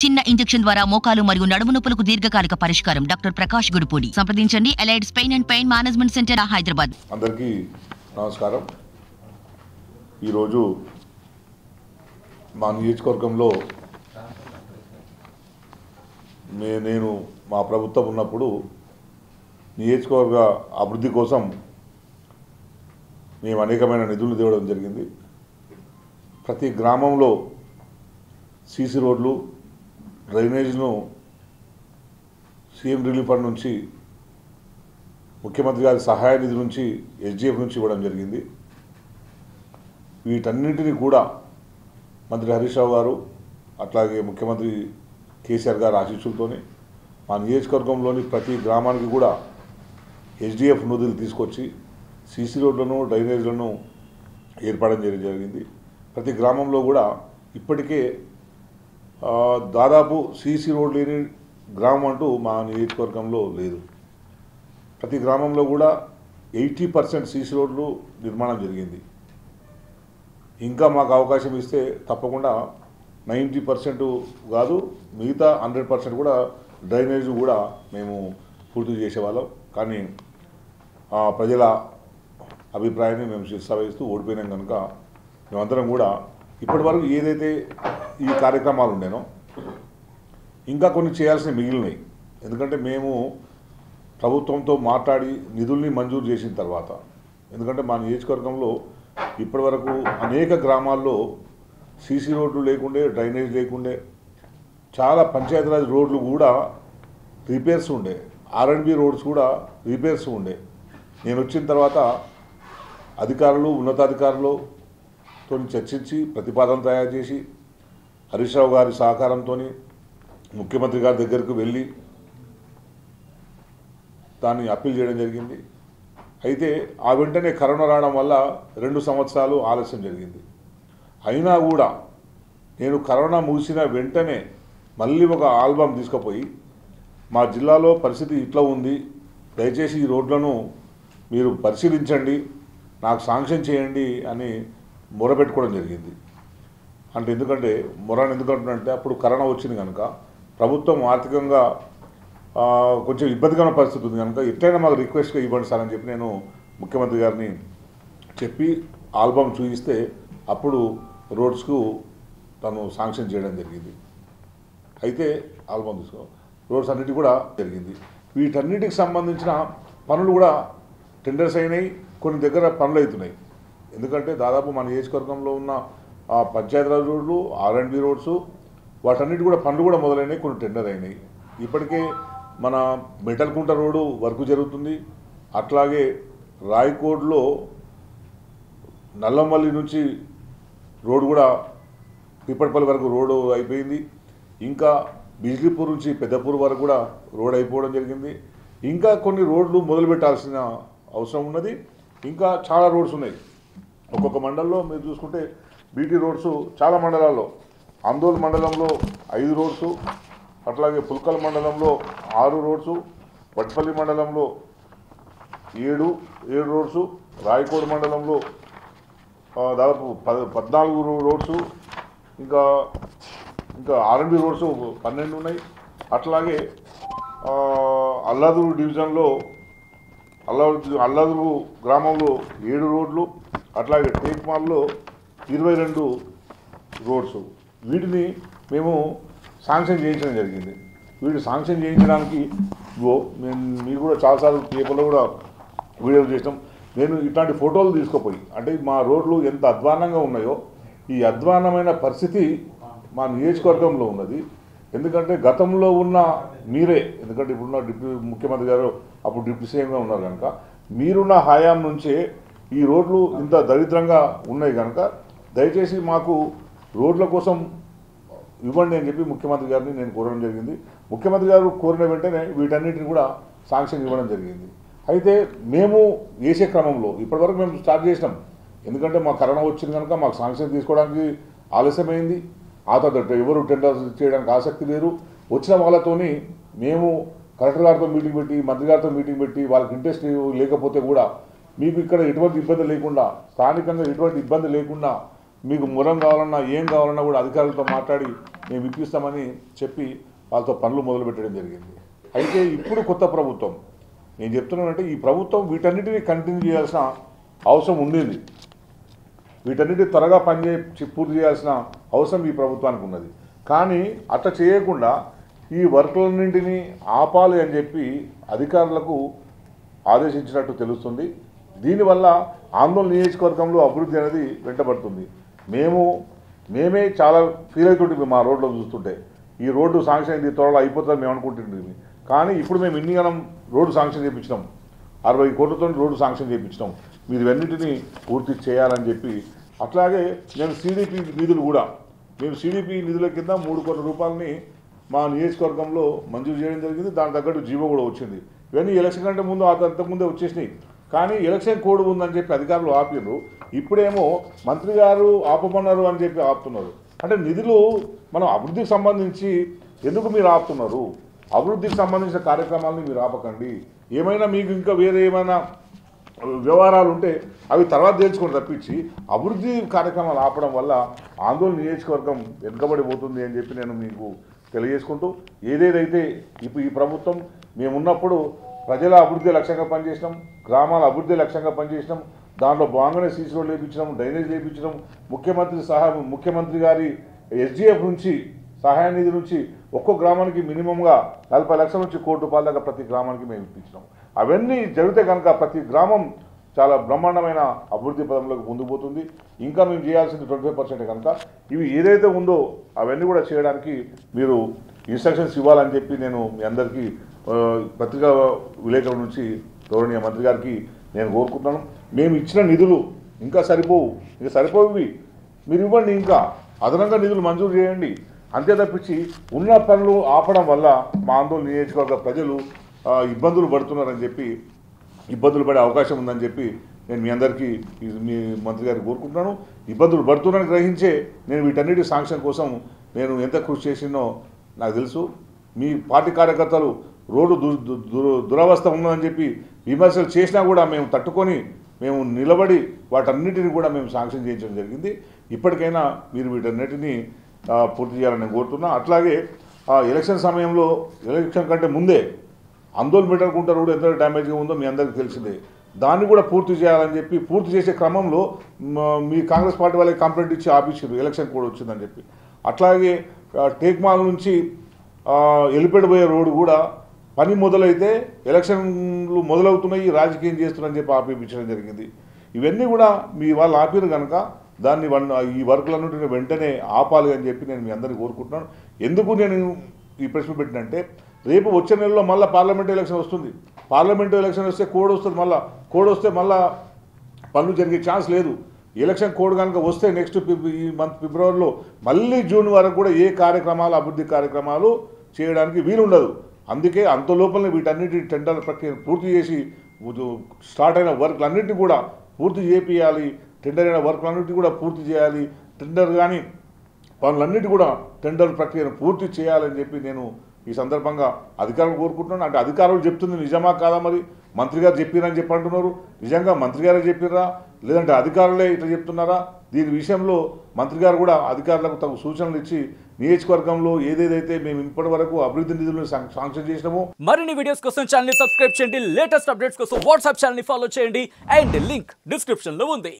చిన్న ఇంజెక్షన్ ద్వారా మోకాలు మరియు నడుము నొప్పులకు దీర్ఘకాలిక పరిష్కారం. డాక్టర్ ప్రకాష్ గుడిపూడి. సంప్రదించండి. Allied pain and pain management centre, Hyderabad. అందరికీ నమస్కారం. ఈరోజు మా నియోజకవర్గంలో నేను మా ప్రభుత్వం ఉన్నప్పుడు నియోజకవర్గ అభివృద్ధి కోసం మేము అనేకమైన నిధులు తేవడం జరిగింది. ప్రతి గ్రామంలో సీసీ రోడ్లు, డ్రైనేజ్ను సీఎం రిలీఫ్ ఫండ్ నుంచి, ముఖ్యమంత్రి గారి సహాయ నిధి నుంచి, ఎస్డిఎఫ్ నుంచి ఇవ్వడం జరిగింది. వీటన్నింటినీ కూడా మంత్రి హరీష్ రావు గారు, అట్లాగే ముఖ్యమంత్రి కేసీఆర్ గారు ఆశీస్సులతోనే మా నియోజకవర్గంలోని ప్రతి గ్రామానికి కూడా ఎస్డిఎఫ్ నిధులు తీసుకొచ్చి సీసీ రోడ్లను, డ్రైనేజ్లను ఏర్పడడం జరిగింది. ప్రతి గ్రామంలో కూడా ఇప్పటికే దాదాపు సీసీ రోడ్ లేని గ్రామం అంటూ మా నియోజకవర్గంలో లేదు. ప్రతి గ్రామంలో కూడా 80% సీసీ రోడ్లు నిర్మాణం జరిగింది. ఇంకా మాకు అవకాశం ఇస్తే తప్పకుండా 90% కాదు, మిగతా 100% కూడా డ్రైనేజ్ కూడా మేము పూర్తి చేసేవాళ్ళం. కానీ ప్రజల అభిప్రాయాన్ని మేము శిరసావహిస్తూ ఓడిపోయినాం కనుక మేమందరం కూడా ఇప్పటివరకు ఏదైతే ఈ కార్యక్రమాలు ఉండేనో ఇంకా కొన్ని చేయాల్సినవి మిగిలినాయి. ఎందుకంటే మేము ప్రభుత్వంతో మాట్లాడి నిధుల్ని మంజూరు చేసిన తర్వాత, ఎందుకంటే మా నియోజకవర్గంలో ఇప్పటివరకు అనేక గ్రామాల్లో సీసీ రోడ్లు లేకుండే, డ్రైనేజ్ లేకుండే, చాలా పంచాయతీరాజ్ రోడ్లు కూడా రిపేర్స్ ఉండే, ఆర్ఎండ్బి రోడ్స్ కూడా రిపేర్స్ ఉండే. నేను వచ్చిన తర్వాత అధికారులు, ఉన్నతాధికారులతో చర్చించి ప్రతిపాదన తయారు చేసి హరీష్ రావు గారి సహకారంతో ముఖ్యమంత్రి గారి దగ్గరకు వెళ్ళి దాన్ని అప్పీల్ చేయడం జరిగింది. అయితే ఆ వెంటనే కరోనా రావడం వల్ల 2 సంవత్సరాలు ఆలస్యం జరిగింది. అయినా కూడా నేను కరోనా ముగిసిన వెంటనే మళ్ళీ ఒక ఆల్బమ్ తీసుకుపోయి మా జిల్లాలో పరిస్థితి ఇట్లా ఉంది, దయచేసి ఈ రోడ్లను మీరు పరిశీలించండి, నాకు శాంక్షన్ చేయండి అని మొరపెట్టుకోవడం జరిగింది. అంటే ఎందుకంటే ఎందుకంటే అప్పుడు కరోనా వచ్చింది కనుక ప్రభుత్వం ఆర్థికంగా కొంచెం ఇబ్బందికరమైన పరిస్థితి ఉంది కనుక ఎట్లయినా మాకు రిక్వెస్ట్గా ఇవ్వండి సార్ అని చెప్పి నేను ముఖ్యమంత్రి గారిని చెప్పి ఆల్బమ్ చూపిస్తే అప్పుడు రోడ్స్కు తను శాంక్షన్ చేయడం జరిగింది. అయితే ఆల్బమ్ తీసుకో రోడ్స్ అన్నిటి కూడా జరిగింది. వీటన్నిటికి సంబంధించిన పనులు కూడా టెండర్స్ అయినాయి, కొన్ని దగ్గర పనులు అవుతున్నాయి. ఎందుకంటే దాదాపు మన నియోజకవర్గంలో ఉన్న పంచాయతీరాజ్ రోడ్లు, ఆర్ఎండ్బి రోడ్స్, వాటన్నిటి కూడా పనులు కూడా మొదలైనవి, కొన్ని టెండర్ అయినాయి. ఇప్పటికే మన మెటల్కుంట రోడ్డు వర్క్ జరుగుతుంది. అట్లాగే రాయకోడ్లో నల్లమల్లి నుంచి రోడ్డు కూడా పిప్పటిపల్లి వరకు రోడ్డు అయిపోయింది. ఇంకా బిజ్లీపూర్ నుంచి పెద్దపూర్ వరకు కూడా రోడ్ అయిపోవడం జరిగింది. ఇంకా కొన్ని రోడ్లు మొదలు పెట్టాల్సిన అవసరం ఉన్నది. ఇంకా చాలా రోడ్స్ ఉన్నాయి. ఒక్కొక్క మండలంలో మీరు చూసుకుంటే బీటీ రోడ్స్ చాలా మండలాల్లో, ఆందోళన మండలంలో 5 రోడ్సు, అట్లాగే పుల్కల్ మండలంలో 6 రోడ్సు, వట్పల్లి మండలంలో 7 రోడ్సు, రాయకోడ్ మండలంలో దాదాపు 14 రోడ్సు, ఇంకా ఆర్ఎండ్బి రోడ్స్ 12 ఉన్నాయి. అట్లాగే అల్లాదూరు డివిజన్లో అల్లాదూరు గ్రామంలో 7 రోడ్లు, అట్లాగే టేక్మాల్లో 22 రోడ్స్. వీటిని మేము శాంక్షన్ చేయించడం జరిగింది. వీటిని శాంక్షన్ చేయించడానికి మీరు కూడా చాలాసార్లు పేపర్లో కూడా వీడియోలు చేసినాం. నేను ఇట్లాంటి ఫోటోలు తీసుకుపోయి, అంటే మా రోడ్లు ఎంత అధ్వానంగా ఉన్నాయో, ఈ అధ్వానమైన పరిస్థితి మా నియోజకవర్గంలో ఉన్నది. ఎందుకంటే గతంలో ఉన్న మీరే, ఎందుకంటే ఇప్పుడున్న డిప్యూటీ ముఖ్యమంత్రి గారు అప్పుడు డిప్యూటీ సీఎంగా ఉన్నారు కనుక మీరున్న హయాం నుంచే ఈ రోడ్లు ఇంత దరిద్రంగా ఉన్నాయి కనుక దయచేసి మాకు రోడ్ల కోసం ఇవ్వండి అని చెప్పి ముఖ్యమంత్రి గారిని నేను కోరడం జరిగింది. ముఖ్యమంత్రి గారు కోరిన వెంటనే వీటన్నిటిని కూడా శాంక్షన్ ఇవ్వడం జరిగింది. అయితే మేము వేసే క్రమంలో ఇప్పటివరకు మేము స్టార్ట్ చేసినాం. ఎందుకంటే మా కరోనా వచ్చింది కనుక మాకు శాంక్షన్ తీసుకోవడానికి ఆలస్యమైంది. ఆ తర్వాత ఎవరు టెండర్ చేయడానికి ఆసక్తి లేరు. వచ్చిన వాళ్ళతోని మేము కలెక్టర్ గారితో మీటింగ్ పెట్టి, మంత్రి గారితో మీటింగ్ పెట్టి, వాళ్ళకి ఇంట్రెస్ట్ లేకపోతే కూడా మీకు ఇక్కడ ఎటువంటి ఇబ్బంది లేకుండా, స్థానికంగా ఎటువంటి ఇబ్బంది లేకుండా మీకు మురం కావాలన్నా ఏం కావాలన్నా కూడా అధికారులతో మాట్లాడి మేము ఇప్పిస్తామని చెప్పి వాళ్ళతో పనులు మొదలుపెట్టడం జరిగింది. అయితే ఇప్పుడు కొత్త ప్రభుత్వం నేను చెప్తున్నానంటే ఈ ప్రభుత్వం వీటన్నిటిని కంటిన్యూ చేయాల్సిన అవసరం ఉండింది. వీటన్నిటి త్వరగా పూర్తి చేయాల్సిన అవసరం ఈ ప్రభుత్వానికి ఉన్నది. కానీ అట్లా చేయకుండా ఈ వర్కులన్నింటినీ ఆపాలి అని చెప్పి అధికారులకు ఆదేశించినట్టు తెలుస్తుంది. దీనివల్ల ఆందోళన నియోజకవర్గంలో అభివృద్ధి అనేది వెంటబడుతుంది. మేమే చాలా ఫీల్ అవుతుంటుంది మా రోడ్లో చూస్తుంటే. ఈ రోడ్డు శాంక్షన్ అయింది, త్వరలో అయిపోతుందని మేము అనుకుంటుంది. కానీ ఇప్పుడు మేము ఇన్నిగనం రోడ్డు శాంక్షన్ చేయించినాం, 60 కోట్లతో రోడ్డు శాంక్షన్ చేయించినాం. మీరు ఇవన్నిటినీ పూర్తి చేయాలని చెప్పి అట్లాగే నేను సిడిపి నిధులు కూడా సిడిపి నిధుల కింద 3 కోట్ల రూపాయలని మా నియోజకవర్గంలో మంజూరు చేయడం జరిగింది. దాని తగ్గట్టు జీవో కూడా వచ్చింది. ఇవన్నీ ఎలక్షన్ కంటే ముందు అంతకుముందే వచ్చేసినాయి. కానీ ఎలక్షన్ కోడ్ ఉందని చెప్పి అధికారులు ఆపిర్రు. ఇప్పుడేమో మంత్రి గారు ఆపమన్నారు అని చెప్పి ఆపుతున్నారు. అంటే నిధులు మనం అభివృద్ధికి సంబంధించి ఎందుకు మీరు ఆపుతున్నారు? అభివృద్ధికి సంబంధించిన కార్యక్రమాలని మీరు ఆపకండి. ఏమైనా మీకు ఇంకా వేరే ఏమైనా వ్యవహారాలు ఉంటే అవి తర్వాత తెలుసుకొని తప్పించి అభివృద్ధి కార్యక్రమాలు ఆపడం వల్ల ఆందోళన నియోజకవర్గం వెనుకబడిపోతుంది అని చెప్పి నేను మీకు తెలియజేసుకుంటూ, ఏదేదైతే ఇప్పుడు ఈ ప్రభుత్వం మేమున్నప్పుడు ప్రజల అభివృద్ధి లక్ష్యంగా పనిచేసినాం, గ్రామాల అభివృద్ధి లక్ష్యంగా పనిచేసినాం. దాంట్లో భాగంగానే సీసీ రోడ్లు వేయించడం, డ్రైనేజ్ వేయించడం, ముఖ్యమంత్రి గారి ఎస్డిఎఫ్ నుంచి సహాయ నిధి నుంచి ఒక్కో గ్రామానికి మినిమంగా 40 లక్షల నుంచి ₹1 కోటి దాకా ప్రతి గ్రామానికి మేము ఇప్పించినాం. అవన్నీ జరిగితే కనుక ప్రతి గ్రామం చాలా బ్రహ్మాండమైన అభివృద్ధి పదంలోకి ముందుకు పోతుంది. ఇంకా మేము చేయాల్సింది 25% కనుక ఇవి ఏదైతే ఉందో అవన్నీ కూడా చేయడానికి మీరు ఇన్స్ట్రక్షన్స్ ఇవ్వాలని చెప్పి నేను మీ అందరికీ పత్రికా విలేకరుల నుంచి గౌరవనీయ మంత్రి గారికి నేను కోరుకుంటున్నాను. మేము ఇచ్చిన నిధులు ఇంకా సరిపోవి మీరు ఇవ్వండి, ఇంకా అదనంగా నిధులు మంజూరు చేయండి. అంతే తప్పించి ఉన్న పనులు ఆపడం వల్ల మా ఆందోళన నియోజకవర్గ ప్రజలు ఇబ్బందులు పడుతున్నారని చెప్పి, ఇబ్బందులు పడే అవకాశం ఉందని చెప్పి నేను మీ అందరికీ మీ మంత్రి గారికి కోరుకుంటున్నాను. ఇబ్బందులు పడుతున్నారని గ్రహించే నేను వీటన్నిటి శాంక్షన్ కోసం నేను ఎంత కృషి చేసినో నాకు తెలుసు. మీ పార్టీ కార్యకర్తలు రోడ్డు దురవస్థ ఉన్నదని చెప్పి విమర్శలు చేసినా కూడా మేము తట్టుకొని మేము నిలబడి వాటన్నిటిని కూడా మేము శాంక్షన్ చేయించడం జరిగింది. ఇప్పటికైనా మీరు వీటన్నిటిని పూర్తి చేయాలని నేను కోరుతున్నా. అట్లాగే ఎలక్షన్ సమయంలో ఎలక్షన్ కంటే ముందే ఆందోళన పెట్టకుంటే రోడ్డు ఎంత డ్యామేజ్గా ఉందో మీ అందరికీ తెలిసిందే. దాన్ని కూడా పూర్తి చేయాలని చెప్పి పూర్తి చేసే క్రమంలో మీ కాంగ్రెస్ పార్టీ వాళ్ళకి కంప్లైంట్ ఇచ్చి ఆపించారు ఎలక్షన్ కోడ్ వచ్చిందని చెప్పి. అట్లాగే టేక్మాల్ నుంచి వెళ్ళిపెడిపోయే రోడ్డు కూడా పని మొదలైతే ఎలక్షన్లు మొదలవుతున్నాయి, రాజకీయం చేస్తున్నారని చెప్పి ఆపేపించడం జరిగింది. ఇవన్నీ కూడా మీ వాళ్ళు ఆపిరు కనుక దాన్ని ఈ వర్కులన్నింటినీ వెంటనే ఆపాలి అని చెప్పి నేను మీ అందరినీ కోరుకుంటున్నాను. ఎందుకు నేను ఈ ప్రశ్న పెట్టినంటే రేపు వచ్చే నెలలో మళ్ళీ పార్లమెంట్ ఎలక్షన్ వస్తుంది. పార్లమెంట్ ఎలక్షన్ వస్తే కోడ్ వస్తుంది. కోడ్ వస్తే మళ్ళీ పనులు జరిగే ఛాన్స్ లేదు. ఎలక్షన్ కోడ్ కనుక వస్తే నెక్స్ట్ ఈ మంత్ ఫిబ్రవరిలో మళ్ళీ జూన్ వరకు కూడా ఏ కార్యక్రమాలు అభివృద్ధి కార్యక్రమాలు చేయడానికి వీలుండదు. అందుకే అంత లోపలనే వీటన్నిటి టెండర్ ప్రక్రియ పూర్తి చేసి స్టార్ట్ అయిన వర్క్లన్నింటినీ కూడా పూర్తి చేపియాలి. టెండర్ అయిన వర్క్లన్నింటినీ కూడా పూర్తి చేయాలి. టెండర్ కానీ పనులన్నిటి కూడా టెండర్ ప్రక్రియను పూర్తి చేయాలని చెప్పి నేను ఈ సందర్భంగా అధికారులు కోరుకుంటున్నాను. అంటే అధికారులు చెప్తుంది నిజమా కాదా? మరి మంత్రి గారు చెప్పిరని చెప్పి అంటున్నారు. నిజంగా మంత్రి గారే చెప్పిర్రా లేదంటే అధికారులే ఇట్లా చెప్తున్నారా? దీని విషయంలో మంత్రి గారు కూడా అధికారులకు తగు సూచనలు ఇచ్చి నియోజకవర్గంలో ఏదేదైతే మేము ఇప్పటి వరకు అభివృద్ధి నిధులను శాంక్షన్ చేసినామో మరిన్ని వీడియోస్ కోసం ఛానల్ ని సబ్స్క్రైబ్ చేయండి. లేటెస్ట్ అప్డేట్స్ కోసం వాట్సాప్ ఛానల్ ని ఫాలో చేయండి. అండ్ లింక్ డిస్క్రిప్షన్ లో ఉంది.